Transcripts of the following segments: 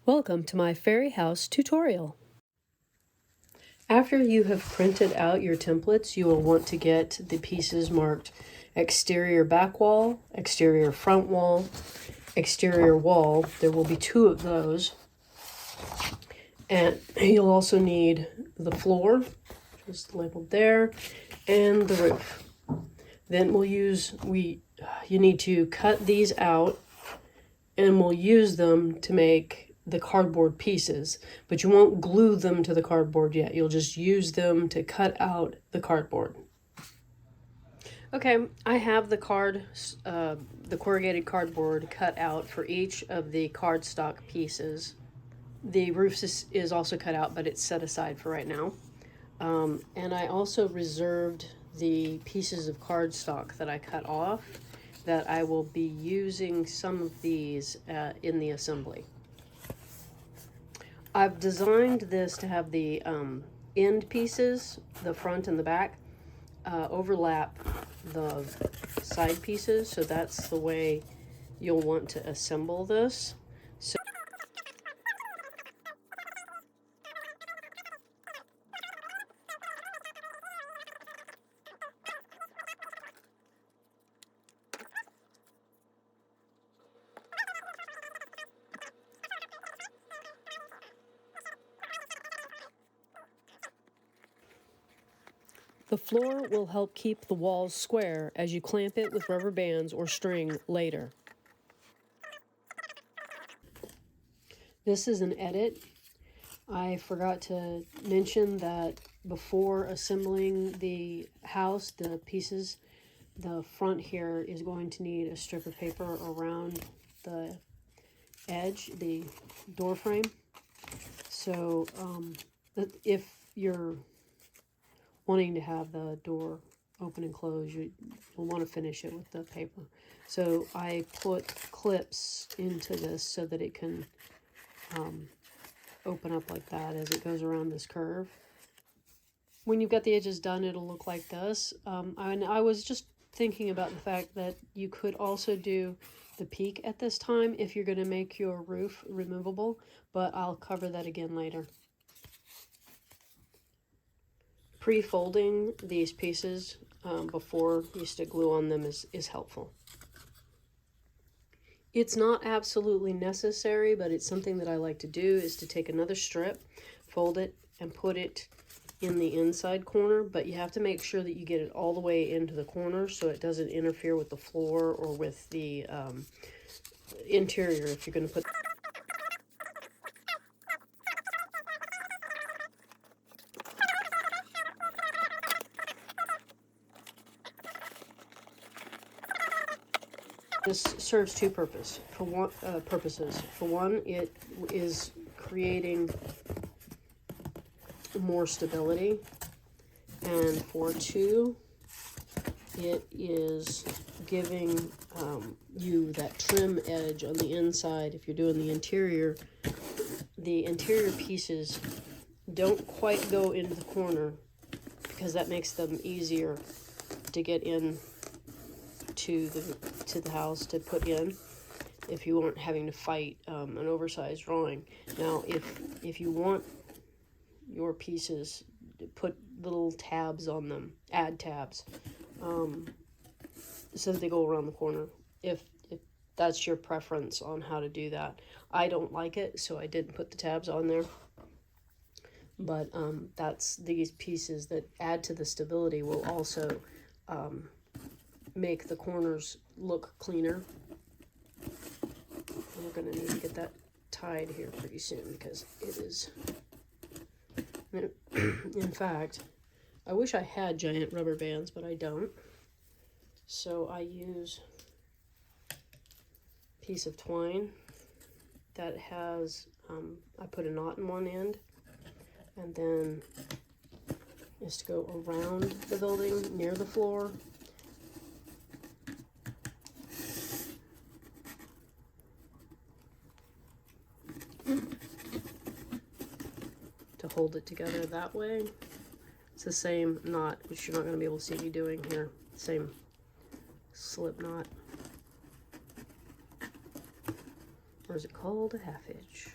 Welcome to my Faerie House tutorial. After you have printed out your templates, you will want to get the pieces marked exterior back wall, exterior front wall, exterior wall. There will be 2 of those. And you'll also need the floor, just labeled there, and the roof. Then you need to cut these out, and we'll use them to make the cardboard pieces, but you won't glue them to the cardboard yet. You'll just use them to cut out the cardboard. Okay, I have the corrugated cardboard cut out for each of the cardstock pieces. The roof is also cut out, but it's set aside for right now. And I also reserved the pieces of cardstock that I cut off, that I will be using some of these in the assembly. I've designed this to have the end pieces, the front and the back, overlap the side pieces, so that's the way you'll want to assemble this. So the floor will help keep the walls square as you clamp it with rubber bands or string later. This is an edit. I forgot to mention that before assembling the house, the pieces, the front here is going to need a strip of paper around the edge, the door frame. So if you're wanting to have the door open and close, you'll want to finish it with the paper. So I put clips into this so that it can open up like that as it goes around this curve. When you've got the edges done, it'll look like this. And I was just thinking about the fact that you could also do the peak at this time if you're going to make your roof removable, but I'll cover that again later. Pre-folding these pieces before you stick glue on them is helpful. It's not absolutely necessary, but it's something that I like to do, is to take another strip, fold it, and put it in the inside corner, but you have to make sure that you get it all the way into the corner so it doesn't interfere with the floor or with the interior if you're going to put. This serves 2 purposes. For one, it is creating more stability, and for 2, it is giving you that trim edge on the inside. If you're doing the interior pieces don't quite go into the corner, because that makes them easier to get in to the house to put in, if you weren't having to fight an oversized drawing. Now, if you want your pieces to put little tabs on them, add tabs, so that they go around the corner, if that's your preference on how to do that. I don't like it, so I didn't put the tabs on there. But that's these pieces that add to the stability will also make the corners look cleaner. We're going to need to get that tied here pretty soon, because it is... In fact, I wish I had giant rubber bands, but I don't. So I use a piece of twine that has, I put a knot in one end, and then is to go around the building near the floor. To hold it together that way. It's the same knot, which you're not going to be able to see me doing here. Same slip knot. Or is it called a half hitch?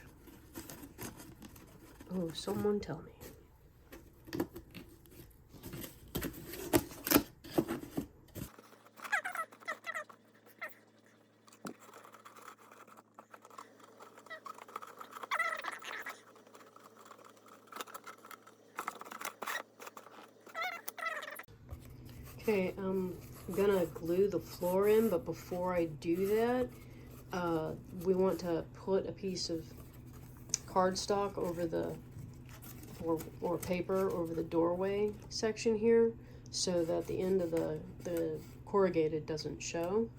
Oh, someone tell me. Okay, I'm gonna glue the floor in, but before I do that, we want to put a piece of cardstock over the, or paper over the doorway section here, so that the end of the corrugated doesn't show.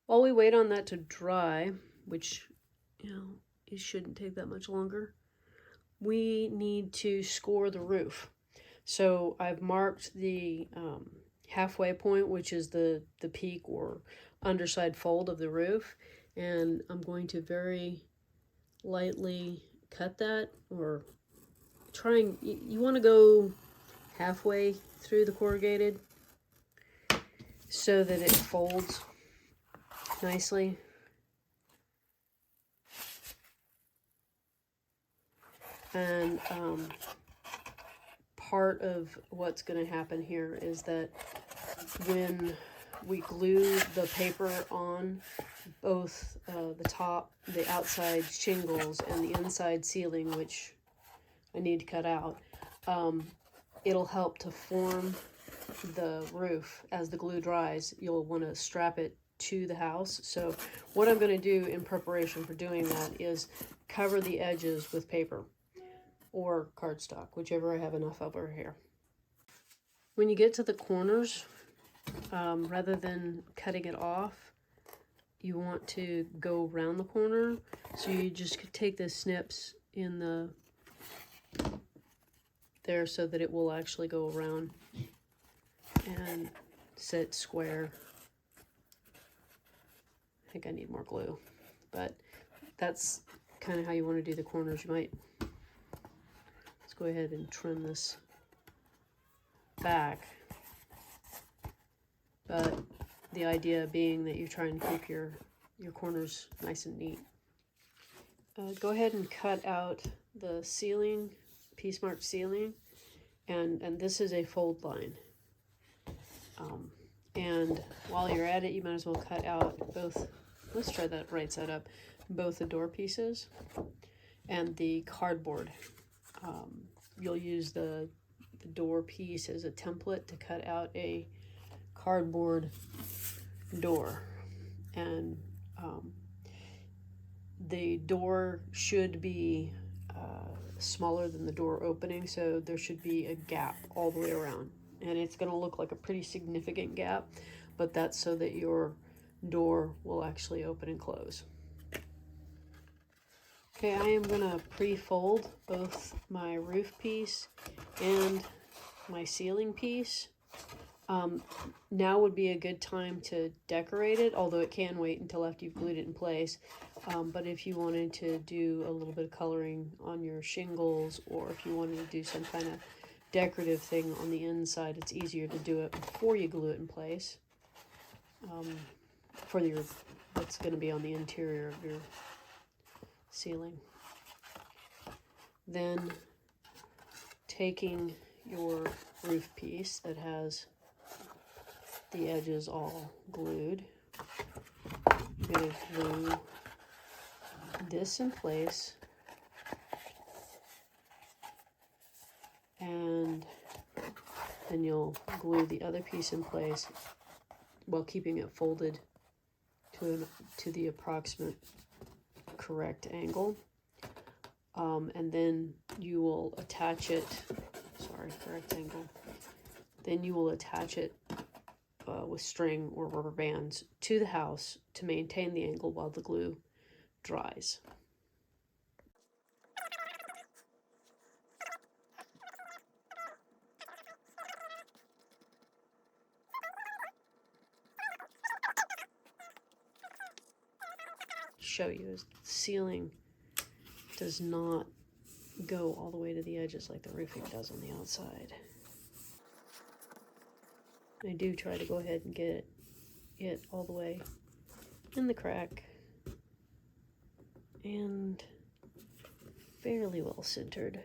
While we wait on that to dry, which, you know, it shouldn't take that much longer, we need to score the roof. So I've marked the halfway point, which is the peak or underside fold of the roof, and I'm going to very lightly cut that, or trying, you want to go halfway through the corrugated so that it folds nicely. And part of what's going to happen here is that when we glue the paper on both the outside shingles and the inside ceiling, which I need to cut out, it'll help to form the roof. As the glue dries, you'll want to strap it to the house. So what I'm going to do in preparation for doing that is cover the edges with paper or cardstock, whichever I have enough over here. When you get to the corners, rather than cutting it off, you want to go around the corner. So you just take the snips in there so that it will actually go around and sit square. I think I need more glue, but that's kind of how you want to do the corners. You might, let's go ahead and trim this back, but the idea being that you're trying to keep your corners nice and neat. Go ahead and cut out the ceiling, piece marked ceiling, and this is a fold line. And while you're at it, you might as well cut out both, let's try that right side up, both the door pieces and the cardboard. You'll use the door piece as a template to cut out a cardboard door, and the door should be smaller than the door opening, so there should be a gap all the way around, and it's going to look like a pretty significant gap, but that's so that your door will actually open and close. Okay, I am going to pre-fold both my roof piece and my ceiling piece. Now would be a good time to decorate it, although it can wait until after you've glued it in place. But if you wanted to do a little bit of coloring on your shingles, or if you wanted to do some kind of decorative thing on the inside, it's easier to do it before you glue it in place. For what's going to be on the interior of your ceiling. Then taking your roof piece that has the edges all glued, I'm going to glue this in place, and then you'll glue the other piece in place while keeping it folded to the approximate correct angle, and then you will attach it, correct angle, then you will attach it with string or rubber bands to the house to maintain the angle while the glue dries. show you is the ceiling does not go all the way to the edges like the roofing does on the outside. I do try to go ahead and get it all the way in the crack and fairly well centered.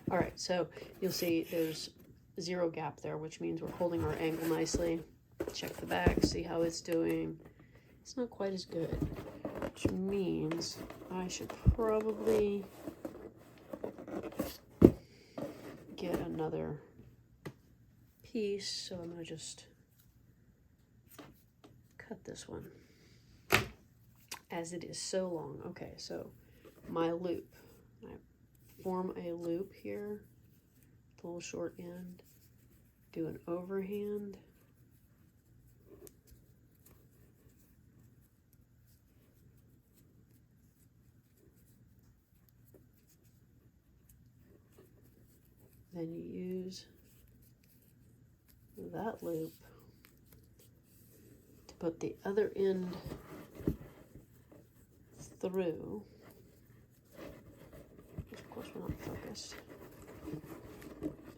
All right, so you'll see there's 0 gap there, which means we're holding our angle nicely. Check the back, see how it's doing. It's not quite as good, which means I should probably get another piece. So I'm gonna just cut this one as it is so long. Okay, so my loop. I form a loop here, the little short end, do an overhand, then you use that loop to put the other end through, which of course we're not focused,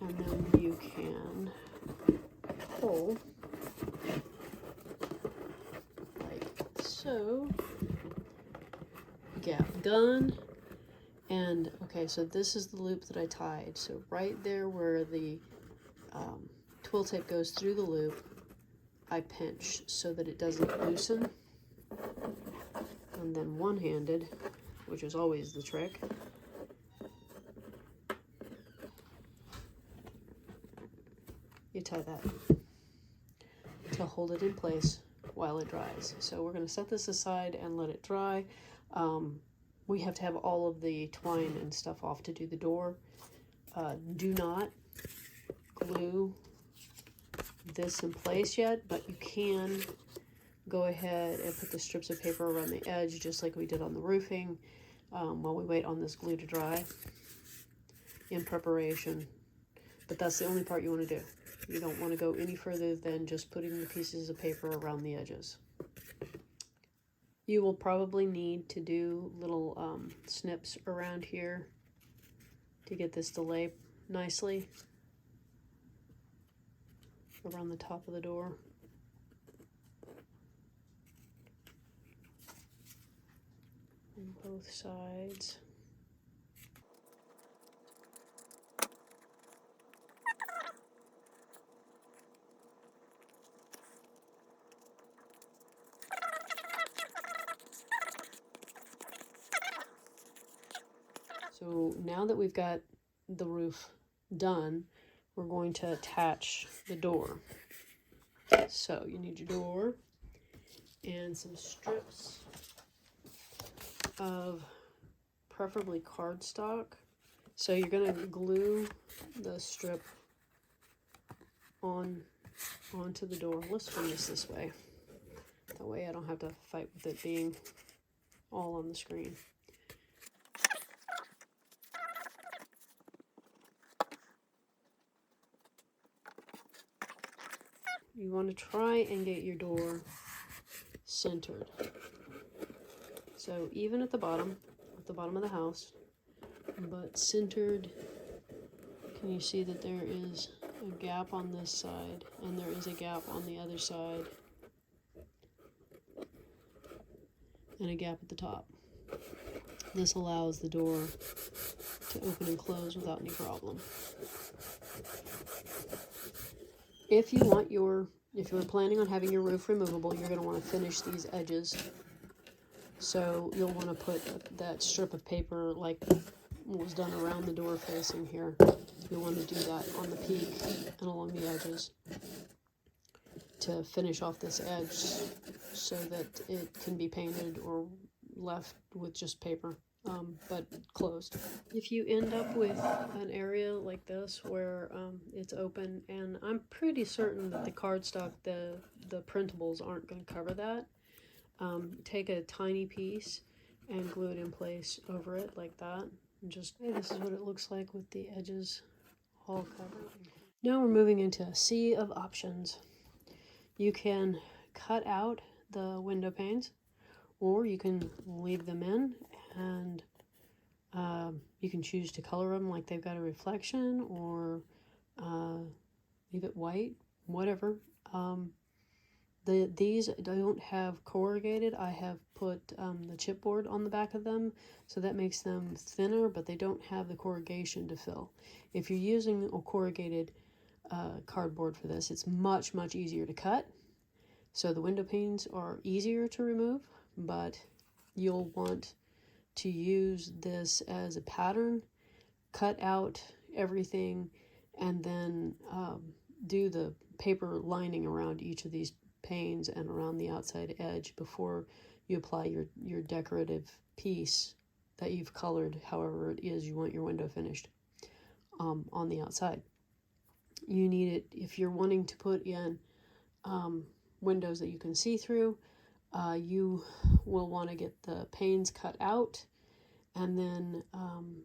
and then you can pull like so. Gap done. And okay, so this is the loop that I tied. So right there where the twill tape goes through the loop, I pinch so that it doesn't loosen. And then one-handed, which is always the trick, you tie that to hold it in place while it dries. So we're going to set this aside and let it dry. We have to have all of the twine and stuff off to do the door. Do not glue this in place yet, but you can go ahead and put the strips of paper around the edge just like we did on the roofing while we wait on this glue to dry in preparation. But that's the only part you want to do. You don't want to go any further than just putting the pieces of paper around the edges. You will probably need to do little snips around here to get this to lay nicely around the top of the door. On both sides. So now that we've got the roof done, we're going to attach the door. So you need your door and some strips of preferably cardstock. So you're going to glue the strip onto the door. Let's turn this way. That way I don't have to fight with it being all on the screen. You want to try and get your door centered. So even at the bottom of the house, but centered. Can you see that there is a gap on this side and there is a gap on the other side and a gap at the top? This allows the door to open and close without any problem. If you're planning on having your roof removable, you're going to want to finish these edges. So you'll want to put that strip of paper like what was done around the door facing here. You'll want to do that on the peak and along the edges to finish off this edge so that it can be painted or left with just paper, but closed. If you end up with an area like this where it's open, and I'm pretty certain that the cardstock, the printables aren't going to cover that, take a tiny piece and glue it in place over it like that. And just, this is what it looks like with the edges all covered. Now we're moving into a sea of options. You can cut out the window panes, or you can leave them in, and you can choose to color them like they've got a reflection, or leave it white, whatever. These don't have corrugated. I have put the chipboard on the back of them, so that makes them thinner, but they don't have the corrugation to fill. If you're using a corrugated cardboard for this, it's much, much easier to cut. So the window panes are easier to remove, but you'll want to use this as a pattern, cut out everything, and then do the paper lining around each of these panes and around the outside edge before you apply your decorative piece that you've colored however it is you want your window finished on the outside. You need it if you're wanting to put in windows that you can see through. You will want to get the panes cut out, and then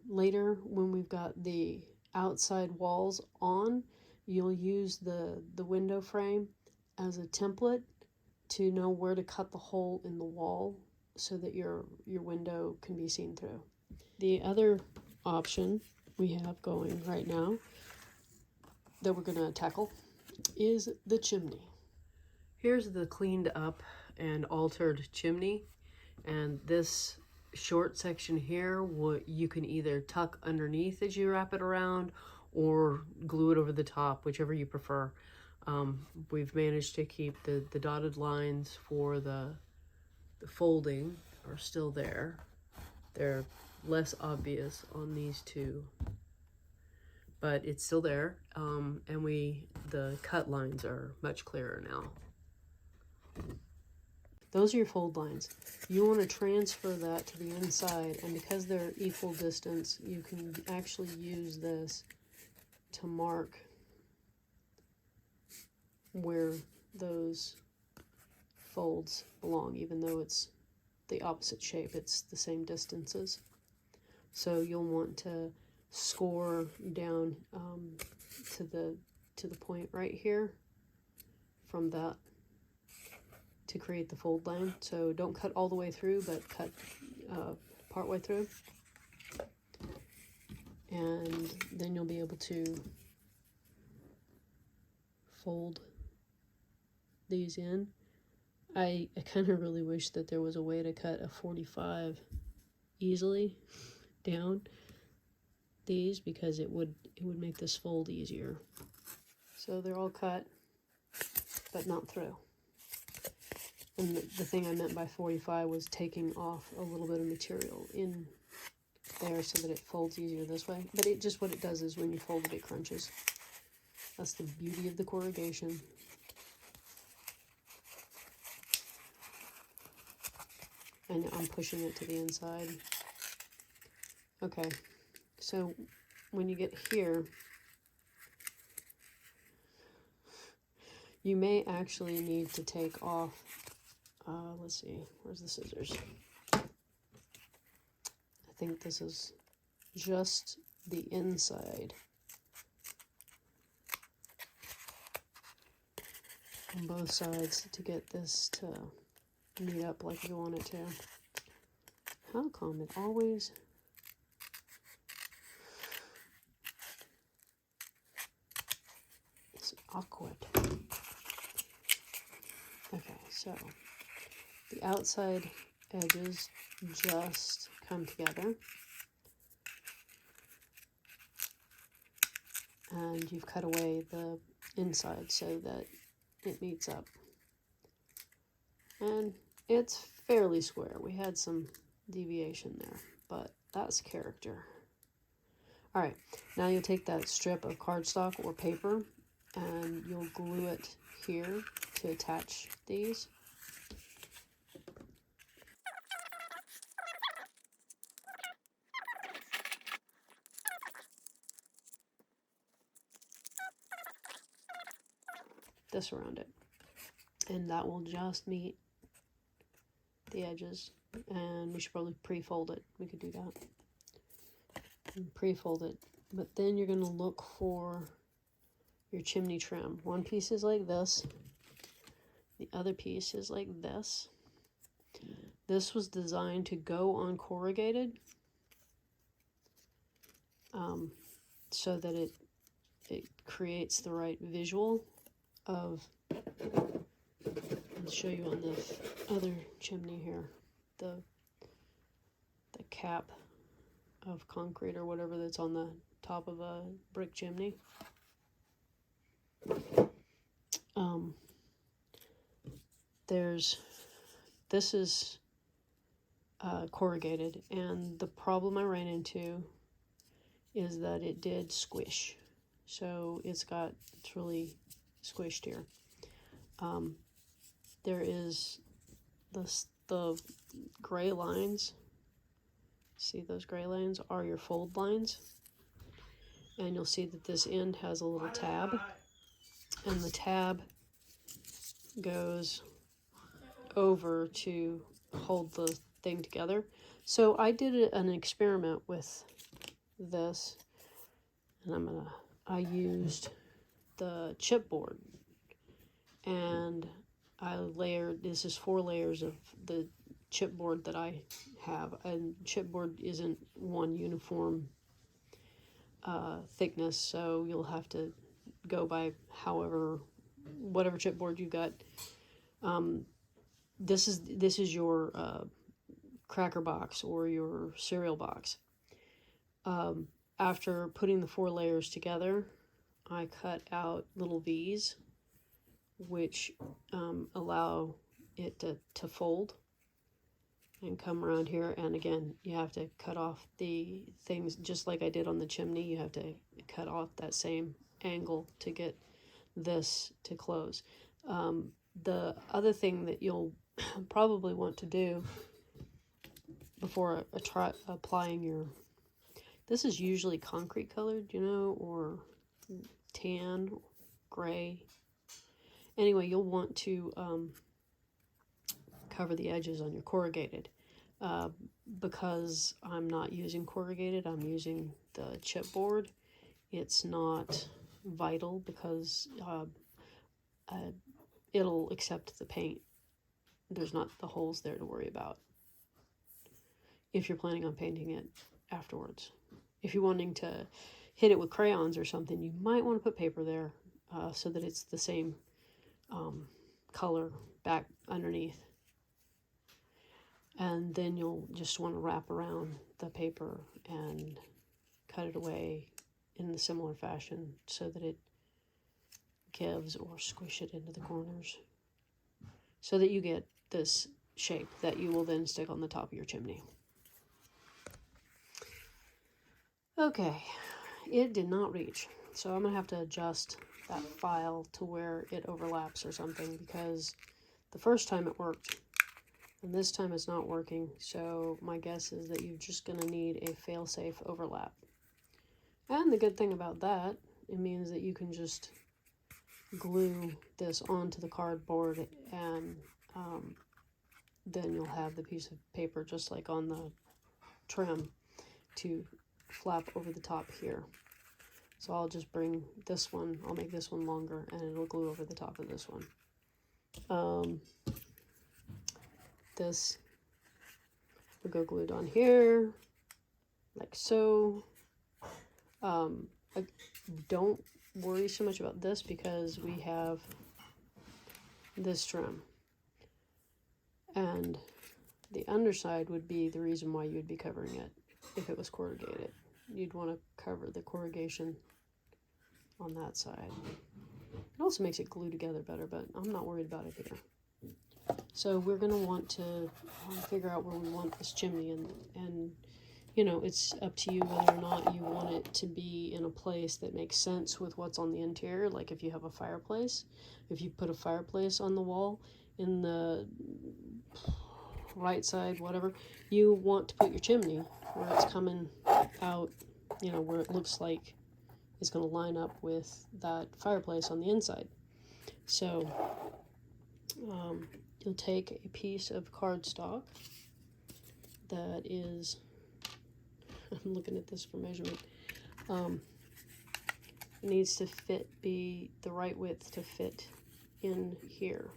later when we've got the outside walls on, you'll use the window frame as a template to know where to cut the hole in the wall so that your window can be seen through. The other option we have going right now that we're going to tackle is the chimney. Here's the cleaned up and altered chimney, and this short section here, what you can either tuck underneath as you wrap it around or glue it over the top, whichever you prefer. We've managed to keep the dotted lines for the folding are still there. They're less obvious on these two, but it's still there, and the cut lines are much clearer now. Those are your fold lines. You want to transfer that to the inside, and because they're equal distance, you can actually use this to mark where those folds belong, even though it's the opposite shape, it's the same distances. So you'll want to score down to the point right here from that to create the fold line. So don't cut all the way through, but cut part way through, and then you'll be able to fold these in. I kind of really wish that there was a way to cut a 45 easily down these, because it would make this fold easier. So they're all cut, but not through. And the thing I meant by 45 was taking off a little bit of material in there so that it folds easier this way. But it just, what it does is when you fold it, it crunches. That's the beauty of the corrugation. And I'm pushing it to the inside. Okay, so when you get here, you may actually need to take off, let's see, where's the scissors? I think this is just the inside on both sides to get this to meet up like you want it to. How come it always... It's awkward. Okay, so the outside edges just come together, and you've cut away the inside so that it meets up. And it's fairly square. We had some deviation there, but that's character. All right, now you'll take that strip of cardstock or paper, and you'll glue it here to attach these. This around it, and that will just meet the edges. And we should probably pre-fold it. We could do that and pre-fold it, but then you're going to look for your chimney trim. One piece is like this, the other piece is like this. This was designed to go on corrugated, so that it creates the right visual of, I'll show you on the other chimney here, the cap of concrete or whatever that's on the top of a brick chimney. This is corrugated, and the problem I ran into is that it did squish. So it's really squished here. There is the gray lines. See, those gray lines are your fold lines. And you'll see that this end has a little tab, and the tab goes over to hold the thing together. So I did an experiment with this, and I used the chipboard, and I layered, this is 4 layers of the chipboard that I have, and chipboard isn't one uniform thickness, so you'll have to go by whatever chipboard you got. This is your cracker box or your cereal box. After putting the 4 layers together, I cut out little V's, which allow it to fold and come around here. And again, you have to cut off the things just like I did on the chimney. You have to cut off that same angle to get this to close. The other thing that you'll probably want to do before applying this is usually concrete colored, or tan, gray. Anyway, you'll want to cover the edges on your corrugated. Because I'm not using corrugated, I'm using the chipboard. It's not vital because it'll accept the paint. There's not the holes there to worry about if you're planning on painting it afterwards. If you're wanting to hit it with crayons or something, you might want to put paper there so that it's the same color back underneath. And then you'll just want to wrap around the paper and cut it away in the similar fashion so that it gives, or squish it into the corners so that you get this shape that you will then stick on the top of your chimney. Okay, it did not reach, so I'm going to have to adjust that file to where it overlaps or something, because the first time it worked, and this time it's not working, so my guess is that you're just going to need a fail-safe overlap. And the good thing about that, it means that you can just glue this onto the cardboard, and then you'll have the piece of paper just like on the trim to flap over the top here. So I'll just bring this one, I'll make this one longer, and it'll glue over the top of this one. This will go glued on here, like so. I don't worry so much about this because we have this trim. And the underside would be the reason why you'd be covering it if it was corrugated. You'd want to cover the corrugation on that side. It also makes it glue together better, but I'm not worried about it here. So we're going to want to figure out where we want this chimney, and you know, it's up to you whether or not you want it to be in a place that makes sense with what's on the interior. Like if you have a fireplace, if you put a fireplace on the wall in the right side, whatever, you want to put your chimney where it's coming out, you know, where it looks like it's going to line up with that fireplace on the inside. So you'll take a piece of cardstock that is, I'm looking at this for measurement, it needs to be the right width to fit in here.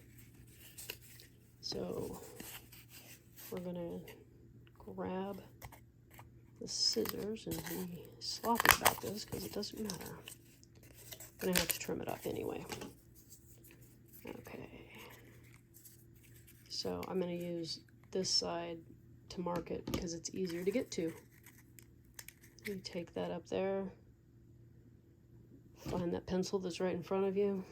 So we're going to grab the scissors and be sloppy about this because it doesn't matter. I'm going to have to trim it up anyway. Okay. So I'm going to use this side to mark it because it's easier to get to. You take that up there, find that pencil that's right in front of you.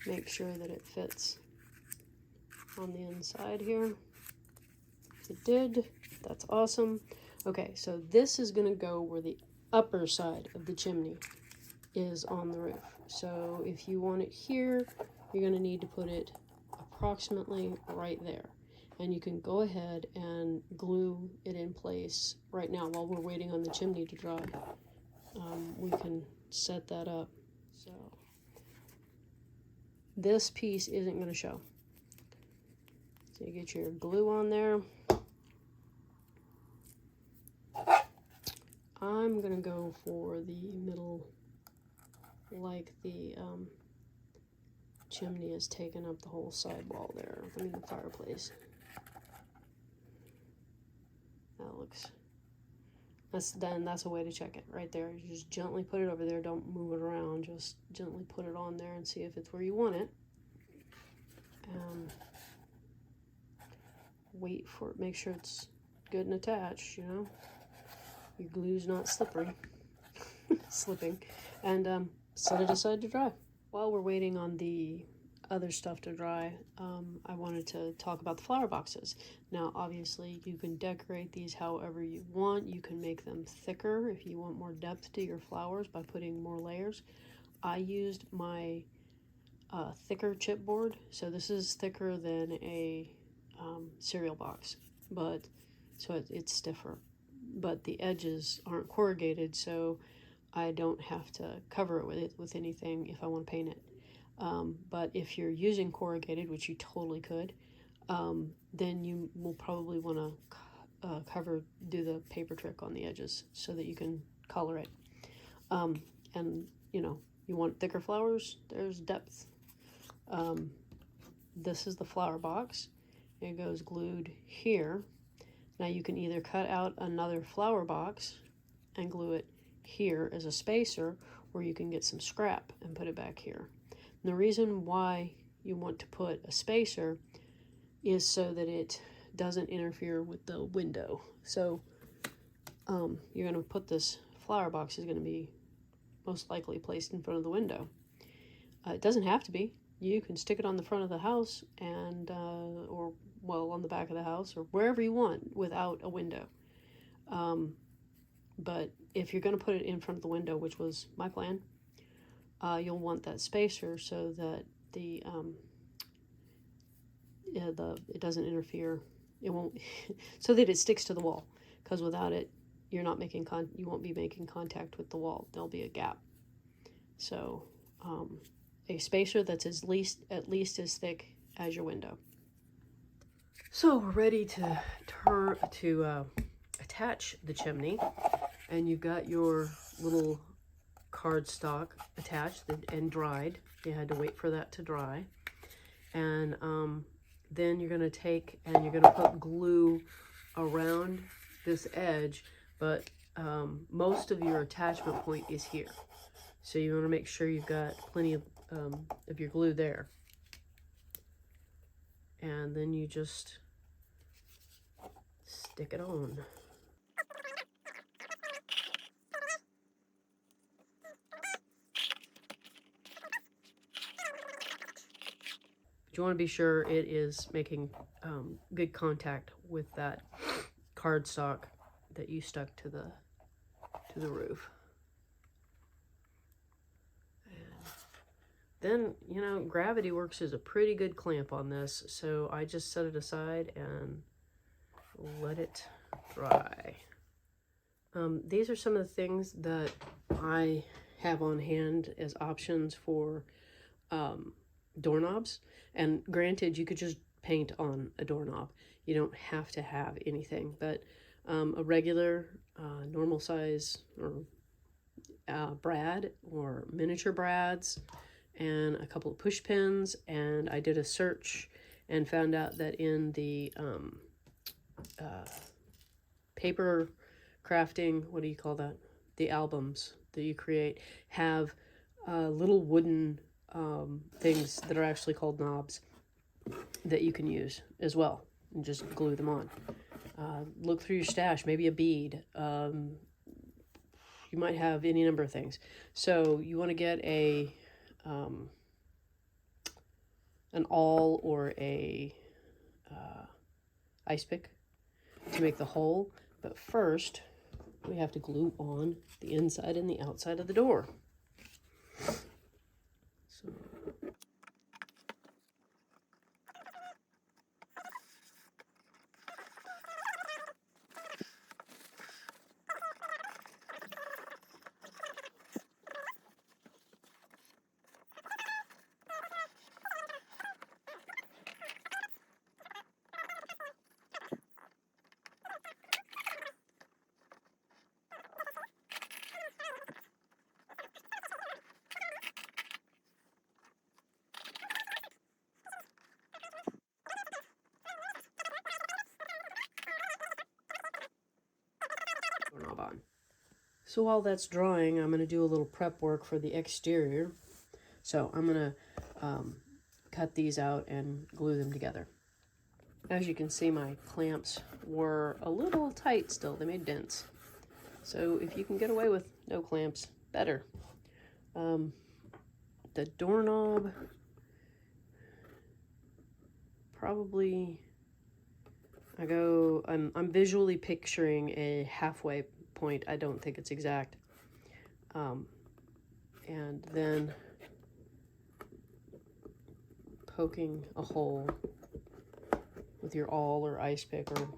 Make sure that it fits on the inside here. It did. That's awesome. Okay, so this is going to go where the upper side of the chimney is on the roof. So if you want it here, you're going to need to put it approximately right there. And you can go ahead and glue it in place right now while we're waiting on the chimney to dry. We can set that up. So this piece isn't going to show. So you get your glue on there. I'm going to go for the middle, like the chimney has taken up the whole side wall there. I mean the fireplace. That looks, that's a way to check it right there. You just gently put it over there, don't move it around, just gently put it on there and see if it's where you want it. Wait for it, make sure it's good and attached, you know. Your glue's not slippery, slipping, and set it aside to dry. While we're waiting on the other stuff to dry, I wanted to talk about the flower boxes. Now, obviously, you can decorate these however you want. You can make them thicker if you want more depth to your flowers by putting more layers. I used my thicker chipboard, so this is thicker than a cereal box, but so it's stiffer. But the edges aren't corrugated, so I don't have to cover it with anything if I want to paint it. But if you're using corrugated, which you totally could, then you will probably want to do the paper trick on the edges so that you can color it. And you know, you want thicker flowers, there's depth. This is the flower box. It goes glued here. Now you can either cut out another flower box and glue it here as a spacer, or you can get some scrap and put it back here. And the reason why you want to put a spacer is so that it doesn't interfere with the window. So you're going to put this flower box is going to be most likely placed in front of the window. It doesn't have to be. You can stick it on the front of the house and or well, on the back of the house or wherever you want without a window. But if you're going to put it in front of the window, which was my plan, you'll want that spacer so that it doesn't interfere. It won't so that it sticks to the wall. Because without it, you're not making you won't be making contact with the wall. There'll be a gap. So a spacer that's at least as thick as your window. So we're ready to attach the chimney, and you've got your little cardstock attached and dried. You had to wait for that to dry, and then you're going to take and you're going to put glue around this edge, but most of your attachment point is here, so you want to make sure you've got plenty of your glue there, and then you just stick it on. But you want to be sure it is making good contact with that cardstock that you stuck to the roof. And then, you know, gravity works as a pretty good clamp on this, so I just set it aside and let it dry. These are some of the things that I have on hand as options for doorknobs. And granted, you could just paint on a doorknob. You don't have to have anything, but a regular normal size or brad or miniature brads and a couple of push pins. And I did a search and found out that in the paper crafting, what do you call that? The albums that you create have little wooden things that are actually called knobs that you can use as well and just glue them on. Look through your stash, maybe a bead. You might have any number of things. So you want to get an awl or a ice pick to make the hole. But first, we have to glue on the inside and the outside of the door. So, doorknob on. So while that's drying, I'm going to do a little prep work for the exterior. So I'm going to cut these out and glue them together. As you can see, my clamps were a little tight still. They made dents. So if you can get away with no clamps, better. The doorknob, probably, I'm visually picturing a halfway point. I don't think it's exact. And then poking a hole with your awl or ice pick or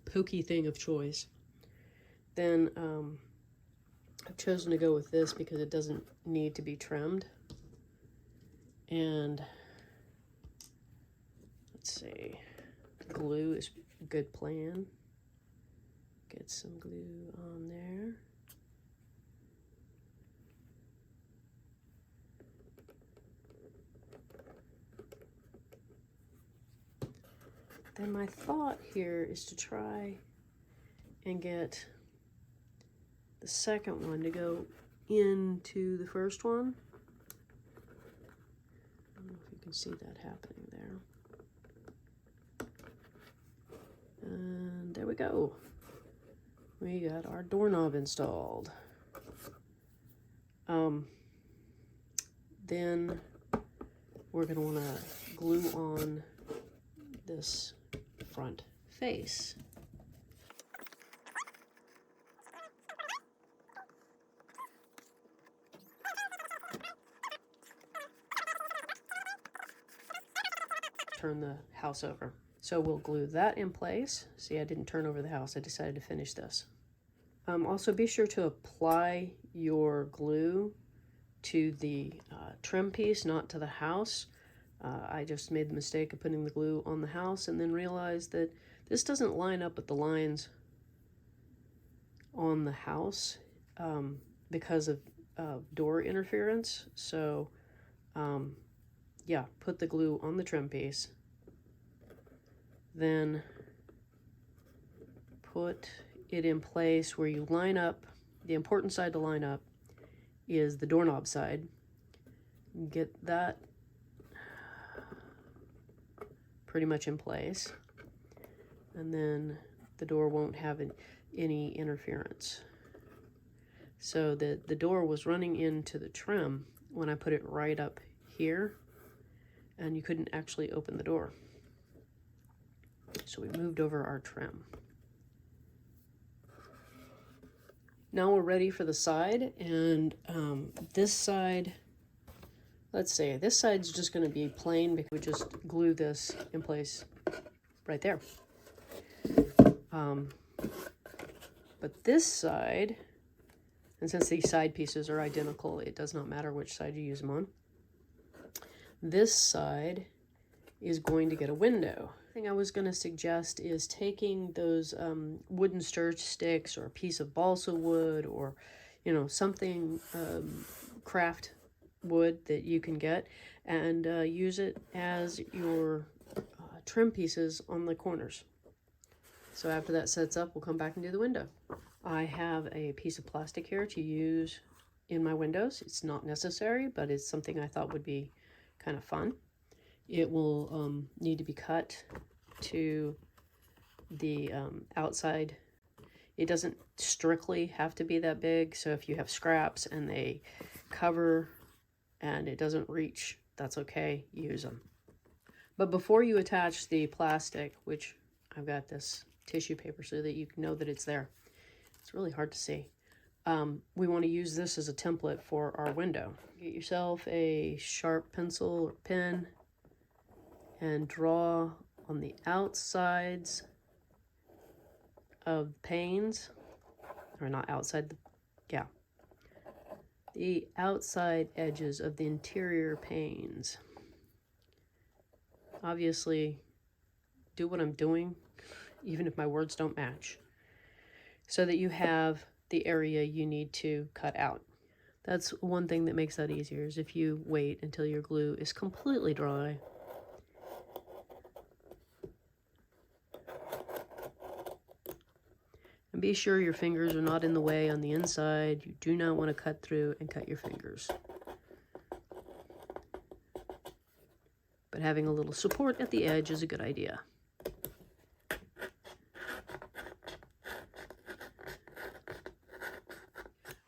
pokey thing of choice. Then I've chosen to go with this because it doesn't need to be trimmed. And let's see, glue is a good plan. Get some glue on there. Then my thought here is to try and get the second one to go into the first one. I don't know if you can see that happening there. And there we go. We got our doorknob installed. Then we're going to want to glue on this front face. Turn the house over. So we'll glue that in place. See, I didn't turn over the house. I decided to finish this. Also, be sure to apply your glue to the trim piece, not to the house. I just made the mistake of putting the glue on the house and then realized that this doesn't line up with the lines on the house because of door interference. So, yeah, put the glue on the trim piece. Then put it in place where you line up. The important side to line up is the doorknob side. Get that pretty much in place. And then the door won't have any interference. So the door was running into the trim when I put it right up here. and you couldn't actually open the door. So we moved over our trim. Now we're ready for the side, and this side, let's say this side's just going to be plain because we just glue this in place right there. But this side, and since these side pieces are identical, it does not matter which side you use them on. This side is going to get a window. The thing I was going to suggest is taking those wooden stir sticks or a piece of balsa wood, or something craft wood that you can get, and use it as your trim pieces on the corners. So after that sets up, we'll come back and do the window. I have a piece of plastic here to use in my windows. It's not necessary, but it's something I thought would be kind of fun. It will need to be cut to the outside. It doesn't strictly have to be that big, so if you have scraps and they cover and it doesn't reach, that's okay, use them. But before you attach the plastic, which I've got this tissue paper so that you can know that it's there. It's really hard to see. We want to use this as a template for our window. Get yourself a sharp pencil or pen and draw on the outsides of panes, or not outside, the outside edges of the interior panes. Obviously, do what I'm doing, even if my words don't match, so that you have the area you need to cut out. That's one thing that makes that easier, is if you wait until your glue is completely dry. And be sure your fingers are not in the way on the inside. You do not want to cut through and cut your fingers. But having a little support at the edge is a good idea.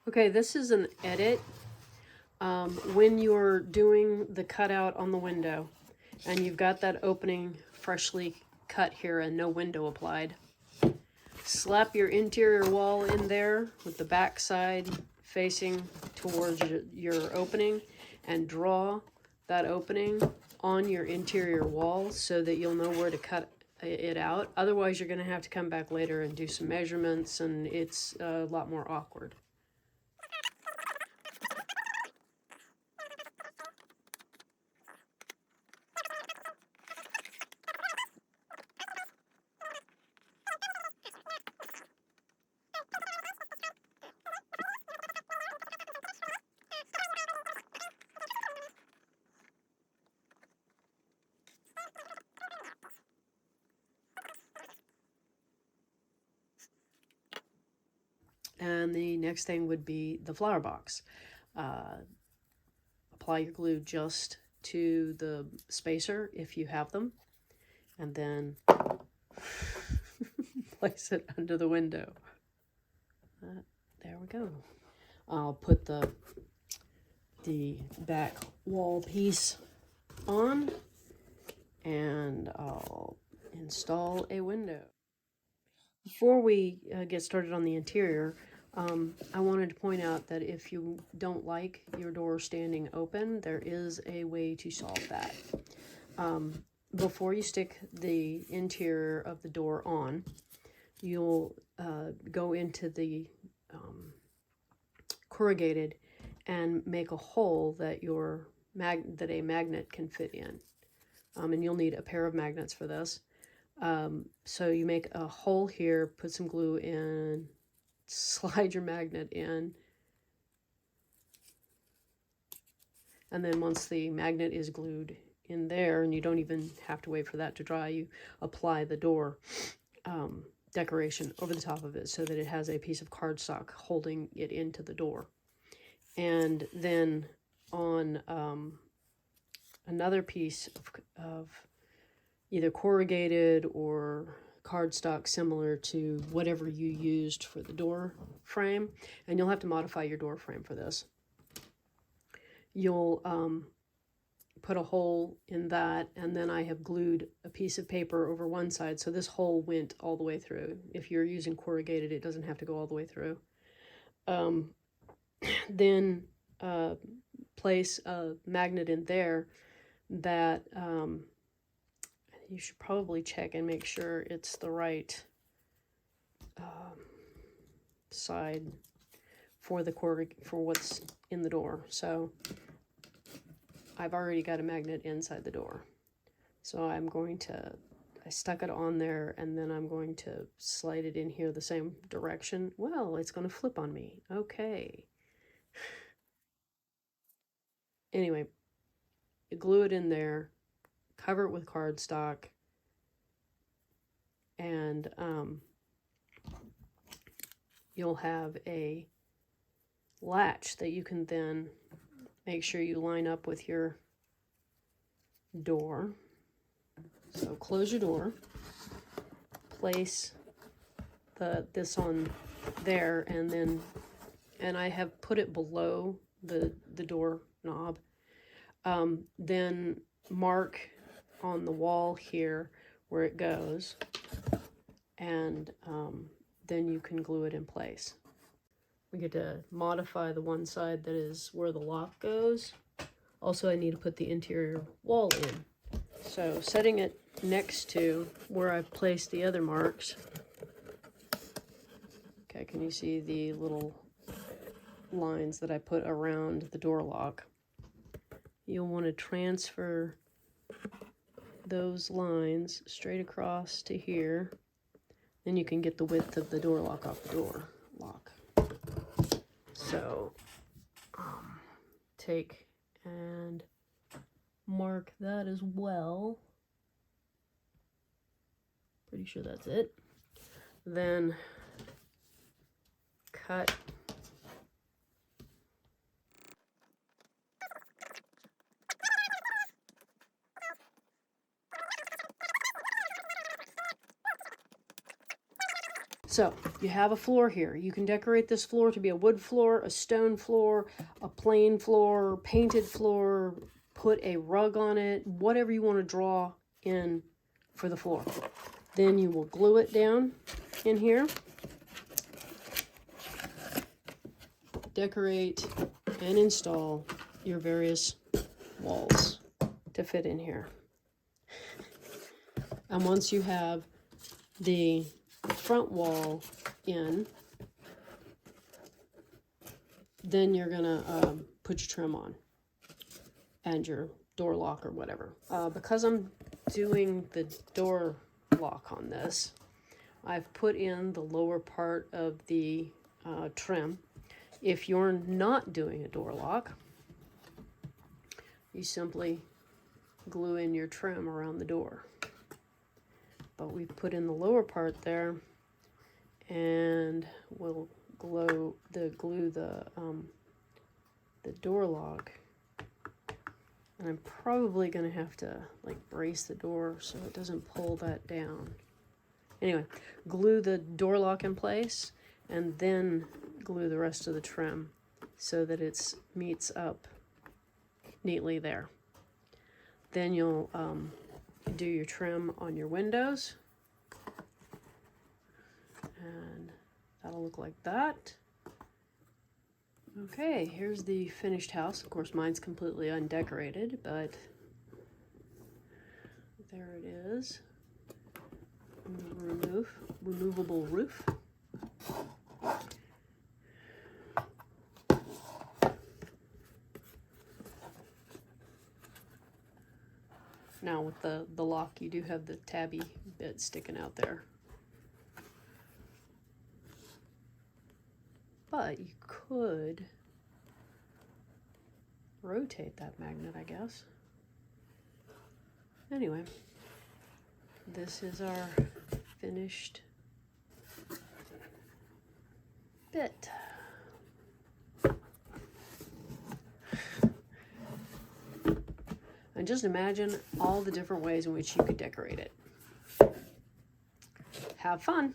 Okay, this is an edit. When you're doing the cutout on the window and you've got that opening freshly cut here and no window applied, slap your interior wall in there with the back side facing towards your opening, and draw that opening on your interior wall so that you'll know where to cut it out. Otherwise, you're going to have to come back later and do some measurements, and it's a lot more awkward. And the next thing would be the flower box. Apply your glue just to the spacer if you have them, and then place it under the window. There we go. I'll put the back wall piece on, and I'll install a window. Before we get started on the interior, I wanted to point out that if you don't like your door standing open, there is a way to solve that. Before you stick the interior of the door on, you'll go into the corrugated and make a hole that a magnet can fit in. And you'll need a pair of magnets for this. So you make a hole here, put some glue in, slide your magnet in, and then once the magnet is glued in there, and you don't even have to wait for that to dry, you apply the door decoration over the top of it so that it has a piece of cardstock holding it into the door. And then on another piece of either corrugated or cardstock similar to whatever you used for the door frame, and you'll have to modify your door frame for this. You'll put a hole in that, and then I have glued a piece of paper over one side, so this hole went all the way through. If you're using corrugated, it doesn't have to go all the way through. Then place a magnet in there that you should probably check and make sure it's the right side for the for what's in the door. So I've already got a magnet inside the door, so I stuck it on there, and then I'm going to slide it in here the same direction. Well, it's going to flip on me. Okay. Anyway, you glue it in there, cover it with cardstock, and you'll have a latch that you can then make sure you line up with your door. So close your door, place this on there, and I have put it below the door knob. Then mark on the wall here where it goes, and then you can glue it in place. We get to modify the one side that is where the lock goes. Also, I need to put the interior wall in. So setting it next to where I've placed the other marks. Okay, can you see the little lines that I put around the door lock? You'll want to transfer those lines straight across to here. Then you can get the width of the door lock off the door lock. So take and mark that as well. Pretty sure that's it. Then cut So you have a floor here. You can decorate this floor to be a wood floor, a stone floor, a plain floor, painted floor, put a rug on it, whatever you want to draw in for the floor. Then you will glue it down in here, decorate and install your various walls to fit in here. And once you have the front wall in, then you're gonna put your trim on and your door lock or whatever. Because I'm doing the door lock on this, I've put in the lower part of the trim. If you're not doing a door lock, you simply glue in your trim around the door. But we've put in the lower part there, and we'll glue the door lock. And I'm probably gonna have to like brace the door so it doesn't pull that down. Anyway, glue the door lock in place, and then glue the rest of the trim so that it meets up neatly there. Then you'll do your trim on your windows, and that'll look like that. Okay, here's the finished house. Of course, mine's completely undecorated, but there it is. Removable roof. Now with the lock, you do have the tabby bit sticking out there. But you could rotate that magnet, I guess. Anyway, this is our finished bit. And just imagine all the different ways in which you could decorate it. Have fun!